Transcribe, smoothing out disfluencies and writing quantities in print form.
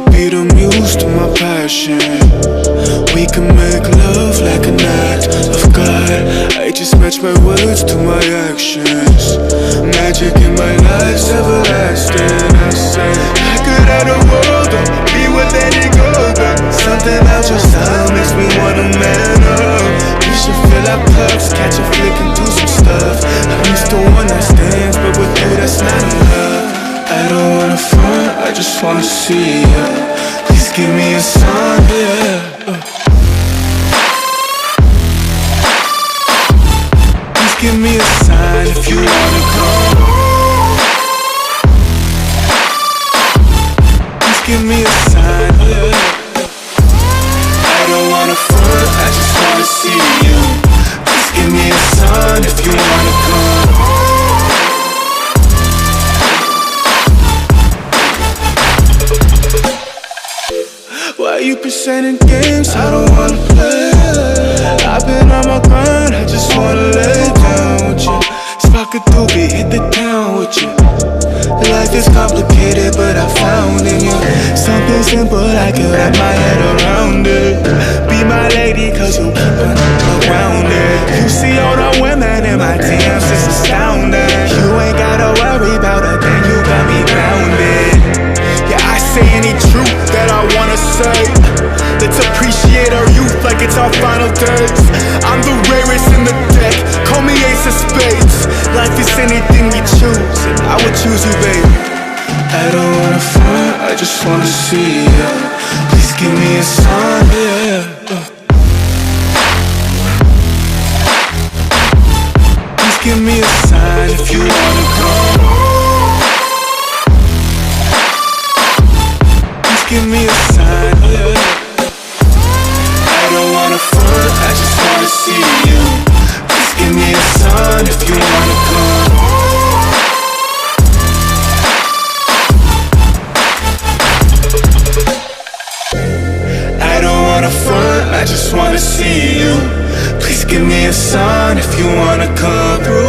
could be the muse to my passion. We can make love like an act of God. I just match my words to my actions. Magic in my life's everlasting. I say I could have the world or be with any girl, but something about your style makes me wanna man up. We should fill our cups, catch a flick and do some stuff. I'm used to one night stands, but with you that's not enough. I don't wanna front, I just wanna see ya. Please give me a sign, yeah. Please give me a sign if you wanna come. Please give me a sign, yeah. I don't wanna front, I just wanna see you. Please give me a sign if you wanna come. Why you presenting games I don't wanna play? I've been on my grind, I just wanna lay down with you. Spark a doobie, hit the town with you. Life is complicated, but I found in you something simple, I can wrap my head around it. Be my lady, cause you keep on around it. You see all the women in my DMs, it's astounding. You ain't gotta worry about a thing, you got me grounded. Yeah, I say any truth that I wanna say. Let's appreciate our youth like it's our final days. I'm the rarest in the deck, call me ace of spades. Life is anything we choose, and I would choose you, baby. I don't wanna front, I just wanna see ya. Please give me a sign, yeah. Please give me a sign if you wanna come. Please give me a sign, yeah. I don't wanna front, I just wanna see you. Please give me a sign if you wanna come. I don't wanna front, I just wanna see you. Please give me a sign if you wanna come through.